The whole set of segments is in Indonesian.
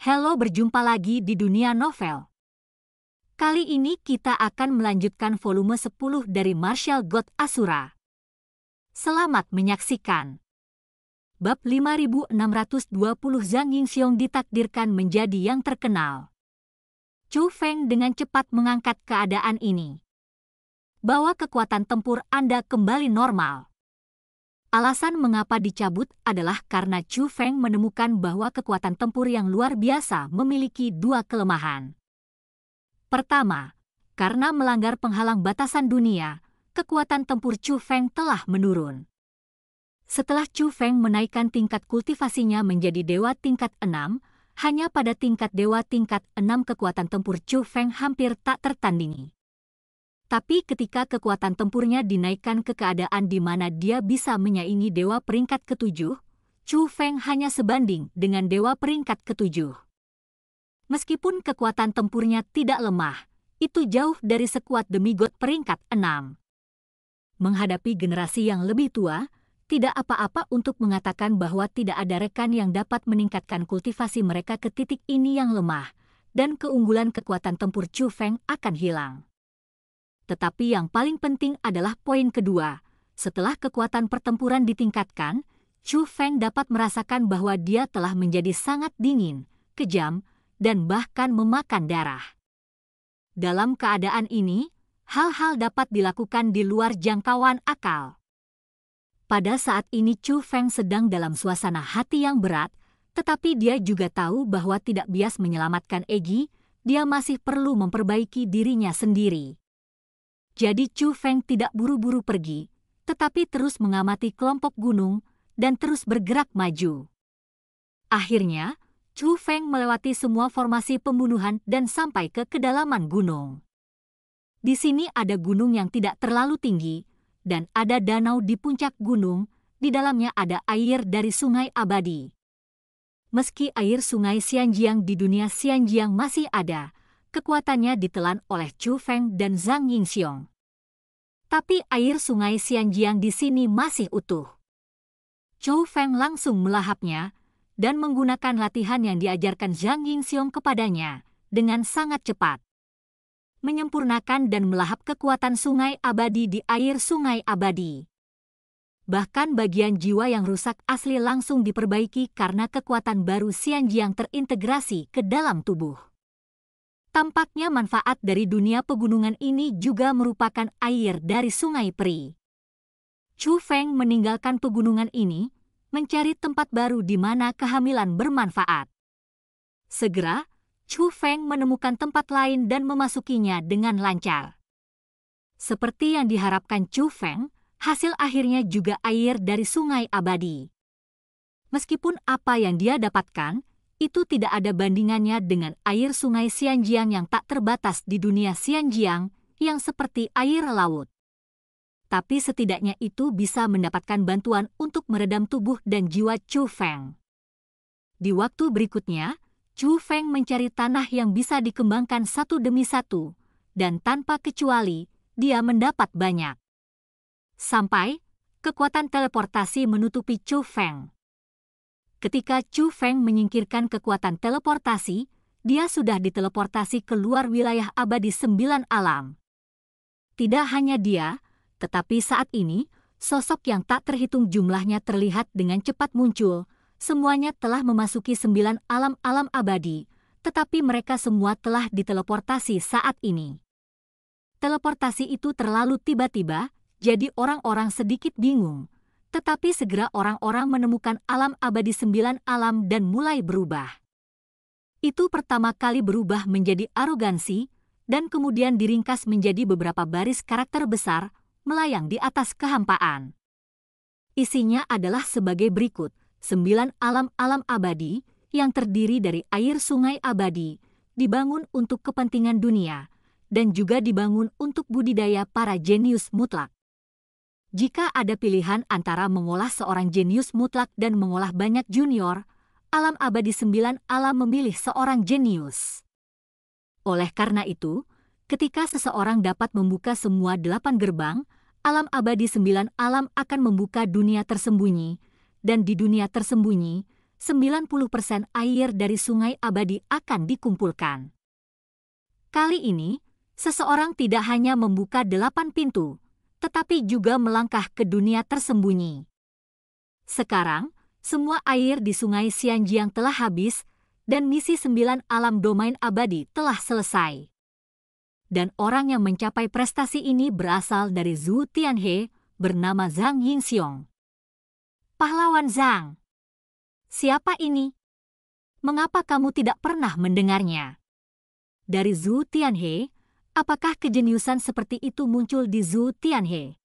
Halo, berjumpa lagi di dunia novel. Kali ini kita akan melanjutkan volume 10 dari Martial God Asura. Selamat menyaksikan. Bab 5620, Zhang Yingxiong ditakdirkan menjadi yang terkenal. Chu Feng dengan cepat mengangkat keadaan ini. Bawa kekuatan tempur Anda kembali normal. Alasan mengapa dicabut adalah karena Chu Feng menemukan bahwa kekuatan tempur yang luar biasa memiliki dua kelemahan. Pertama, karena melanggar penghalang batasan dunia, kekuatan tempur Chu Feng telah menurun. Setelah Chu Feng menaikkan tingkat kultivasinya menjadi dewa tingkat 6, hanya pada tingkat dewa tingkat 6 kekuatan tempur Chu Feng hampir tak tertandingi. Tapi ketika kekuatan tempurnya dinaikkan ke keadaan di mana dia bisa menyaingi dewa peringkat ke-7, Chu Feng hanya sebanding dengan dewa peringkat ke-7. Meskipun kekuatan tempurnya tidak lemah, itu jauh dari sekuat demigod peringkat 6. Menghadapi generasi yang lebih tua, tidak apa-apa untuk mengatakan bahwa tidak ada rekan yang dapat meningkatkan kultivasi mereka ke titik ini yang lemah, dan keunggulan kekuatan tempur Chu Feng akan hilang. Tetapi yang paling penting adalah poin kedua. Setelah kekuatan pertempuran ditingkatkan, Chu Feng dapat merasakan bahwa dia telah menjadi sangat dingin, kejam, dan bahkan memakan darah. Dalam keadaan ini, hal-hal dapat dilakukan di luar jangkauan akal. Pada saat ini Chu Feng sedang dalam suasana hati yang berat, tetapi dia juga tahu bahwa tidak bias menyelamatkan Egi, dia masih perlu memperbaiki dirinya sendiri. Jadi Chu Feng tidak buru-buru pergi, tetapi terus mengamati kelompok gunung dan terus bergerak maju. Akhirnya, Chu Feng melewati semua formasi pembunuhan dan sampai ke kedalaman gunung. Di sini ada gunung yang tidak terlalu tinggi, dan ada danau di puncak gunung, di dalamnya ada air dari sungai abadi. Meski air sungai Xianjiang di dunia Xianjiang masih ada, kekuatannya ditelan oleh Chu Feng dan Zhang Yingxiong. Tapi air sungai Xianjiang di sini masih utuh. Chu Feng langsung melahapnya dan menggunakan latihan yang diajarkan Zhang Yingxiong kepadanya dengan sangat cepat. Menyempurnakan dan melahap kekuatan sungai abadi di air sungai abadi. Bahkan bagian jiwa yang rusak asli langsung diperbaiki karena kekuatan baru Xianjiang terintegrasi ke dalam tubuh. Tampaknya manfaat dari dunia pegunungan ini juga merupakan air dari sungai peri. Chu Feng meninggalkan pegunungan ini, mencari tempat baru di mana kehamilan bermanfaat. Segera, Chu Feng menemukan tempat lain dan memasukinya dengan lancar. Seperti yang diharapkan Chu Feng, hasil akhirnya juga air dari sungai abadi. Meskipun apa yang dia dapatkan, itu tidak ada bandingannya dengan air sungai Xianjiang yang tak terbatas di dunia Xianjiang, yang seperti air laut. Tapi setidaknya itu bisa mendapatkan bantuan untuk meredam tubuh dan jiwa Chu Feng. Di waktu berikutnya, Chu Feng mencari tanah yang bisa dikembangkan satu demi satu, dan tanpa kecuali, dia mendapat banyak. Sampai, kekuatan teleportasi menutupi Chu Feng. Ketika Chu Feng menyingkirkan kekuatan teleportasi, dia sudah diteleportasi ke luar wilayah abadi 9 alam. Tidak hanya dia, tetapi saat ini, sosok yang tak terhitung jumlahnya terlihat dengan cepat muncul. Semuanya telah memasuki 9 alam-alam abadi, tetapi mereka semua telah diteleportasi saat ini. Teleportasi itu terlalu tiba-tiba, jadi orang-orang sedikit bingung. Tetapi segera orang-orang menemukan alam abadi 9 alam dan mulai berubah. Itu pertama kali berubah menjadi arogansi, dan kemudian diringkas menjadi beberapa baris karakter besar, melayang di atas kehampaan. Isinya adalah sebagai berikut, 9 alam-alam abadi, yang terdiri dari air sungai abadi, dibangun untuk kepentingan dunia, dan juga dibangun untuk budidaya para jenius mutlak. Jika ada pilihan antara mengolah seorang jenius mutlak dan mengolah banyak junior, alam abadi 9 alam memilih seorang jenius. Oleh karena itu, ketika seseorang dapat membuka semua 8 gerbang, alam abadi 9 alam akan membuka dunia tersembunyi, dan di dunia tersembunyi, 90% air dari sungai abadi akan dikumpulkan. Kali ini, seseorang tidak hanya membuka 8 pintu, tetapi juga melangkah ke dunia tersembunyi. Sekarang, semua air di sungai Xianjiang telah habis, dan misi 9 alam domain abadi telah selesai. Dan orang yang mencapai prestasi ini berasal dari Zhu Tianhe, bernama Zhang Yingxiong. Pahlawan Zhang. Siapa ini? Mengapa kamu tidak pernah mendengarnya? Dari Zhu Tianhe, apakah kejeniusan seperti itu muncul di Zhu Tianhe?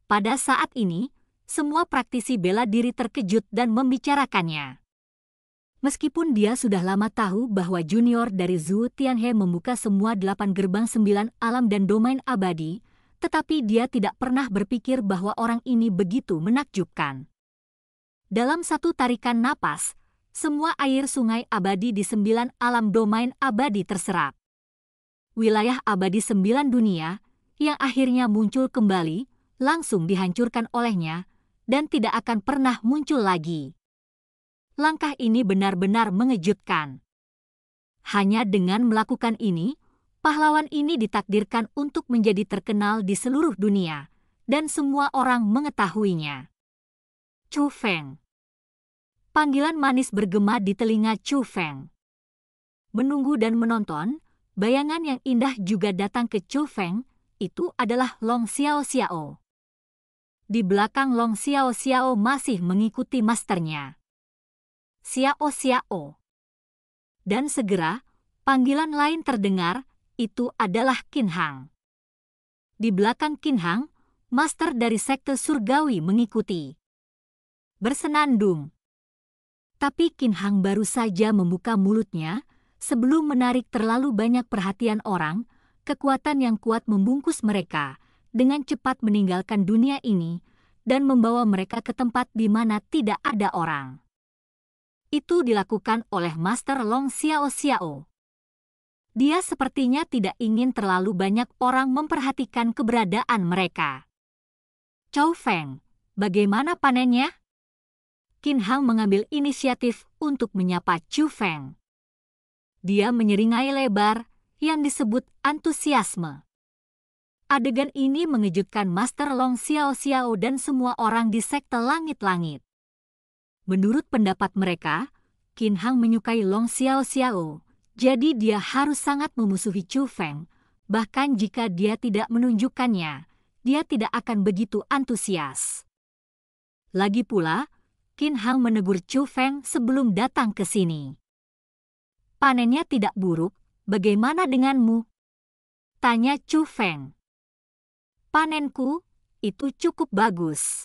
Pada saat ini, semua praktisi bela diri terkejut dan membicarakannya. Meskipun dia sudah lama tahu bahwa junior dari Zhu Tianhe membuka semua 8 gerbang 9 alam dan domain abadi, tetapi dia tidak pernah berpikir bahwa orang ini begitu menakjubkan. Dalam satu tarikan napas, semua air sungai abadi di 9 alam domain abadi terserap. Wilayah abadi 9 dunia, yang akhirnya muncul kembali, langsung dihancurkan olehnya, dan tidak akan pernah muncul lagi. Langkah ini benar-benar mengejutkan. Hanya dengan melakukan ini, pahlawan ini ditakdirkan untuk menjadi terkenal di seluruh dunia, dan semua orang mengetahuinya. Chu Feng. Panggilan manis bergema di telinga Chu Feng. Menunggu dan menonton, bayangan yang indah juga datang ke Chu Feng, itu adalah Long Xiao Xiao. Di belakang Long Xiao Xiao masih mengikuti masternya, Xiao Xiao. Dan segera, panggilan lain terdengar, itu adalah Qin Hang. Di belakang Qin Hang, master dari sekte surgawi mengikuti. Bersenandung. Tapi Qin Hang baru saja membuka mulutnya, sebelum menarik terlalu banyak perhatian orang, kekuatan yang kuat membungkus mereka, dengan cepat meninggalkan dunia ini, dan membawa mereka ke tempat di mana tidak ada orang. Itu dilakukan oleh Master Long Xiao Xiao. Dia sepertinya tidak ingin terlalu banyak orang memperhatikan keberadaan mereka. Chow Feng, bagaimana panennya? Qin Hang mengambil inisiatif untuk menyapa Chu Feng. Dia menyeringai lebar, yang disebut antusiasme. Adegan ini mengejutkan Master Long Xiao Xiao dan semua orang di sekte langit-langit. Menurut pendapat mereka, Qin Hang menyukai Long Xiao Xiao, jadi dia harus sangat memusuhi Chu Feng, bahkan jika dia tidak menunjukkannya, dia tidak akan begitu antusias. Lagi pula, Qin Hang menegur Chu Feng sebelum datang ke sini. Panennya tidak buruk, bagaimana denganmu? Tanya Chu Feng. Panenku, itu cukup bagus.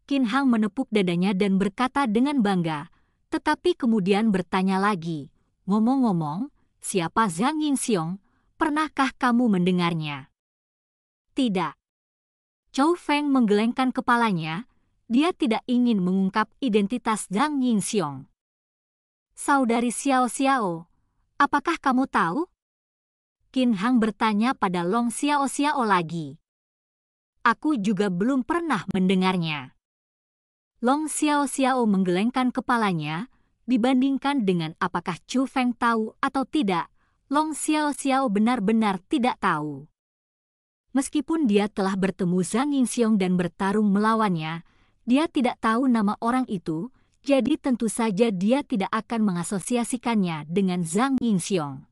Qin Hang menepuk dadanya dan berkata dengan bangga, tetapi kemudian bertanya lagi, ngomong-ngomong, siapa Zhang Yingxiong? Pernahkah kamu mendengarnya? Tidak. Chow Feng menggelengkan kepalanya. Dia tidak ingin mengungkap identitas Zhang Yingxiong. Saudari Xiao Xiao, apakah kamu tahu? Qin Hang bertanya pada Long Xiao Xiao lagi. Aku juga belum pernah mendengarnya. Long Xiao Xiao menggelengkan kepalanya, dibandingkan dengan apakah Chu Feng tahu atau tidak, Long Xiao Xiao benar-benar tidak tahu. Meskipun dia telah bertemu Zhang Yingxiong dan bertarung melawannya, dia tidak tahu nama orang itu, jadi tentu saja dia tidak akan mengasosiasikannya dengan Zhang Yingxiong.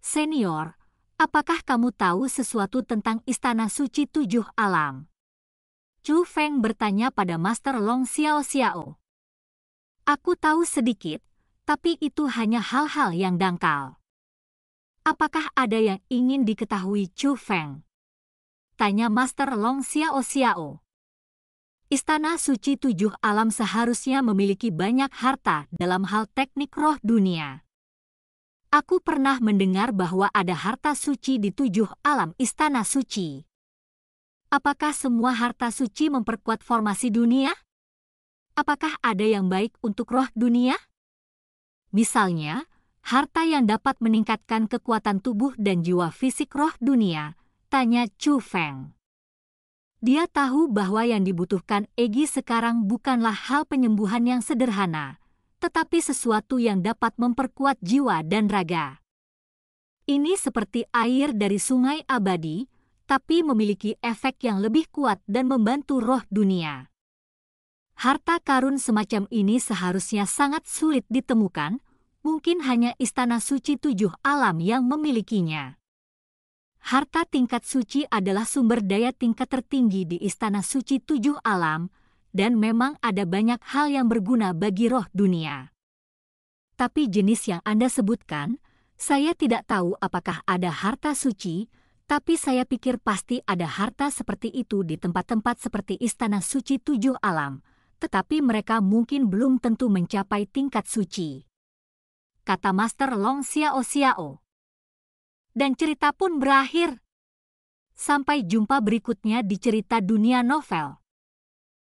Senior, apakah kamu tahu sesuatu tentang Istana Suci 7 Alam? Chu Feng bertanya pada Master Long Xiao Xiao. Aku tahu sedikit, tapi itu hanya hal-hal yang dangkal. Apakah ada yang ingin diketahui Chu Feng? Tanya Master Long Xiao Xiao. Istana Suci 7 Alam seharusnya memiliki banyak harta dalam hal teknik roh dunia. Aku pernah mendengar bahwa ada harta suci di 7 alam Istana Suci. Apakah semua harta suci memperkuat formasi dunia? Apakah ada yang baik untuk roh dunia? Misalnya, harta yang dapat meningkatkan kekuatan tubuh dan jiwa fisik roh dunia, tanya Chu Feng. Dia tahu bahwa yang dibutuhkan Egy sekarang bukanlah hal penyembuhan yang sederhana, tetapi sesuatu yang dapat memperkuat jiwa dan raga. Ini seperti air dari sungai abadi, tapi memiliki efek yang lebih kuat dan membantu roh dunia. Harta karun semacam ini seharusnya sangat sulit ditemukan, mungkin hanya istana suci 7 alam yang memilikinya. Harta tingkat suci adalah sumber daya tingkat tertinggi di istana suci 7 alam, dan memang ada banyak hal yang berguna bagi roh dunia. Tapi jenis yang Anda sebutkan, saya tidak tahu apakah ada harta suci, tapi saya pikir pasti ada harta seperti itu di tempat-tempat seperti istana suci 7 alam, tetapi mereka mungkin belum tentu mencapai tingkat suci. Kata Master Long Xiao Xiao. Dan cerita pun berakhir. Sampai jumpa berikutnya di cerita dunia novel.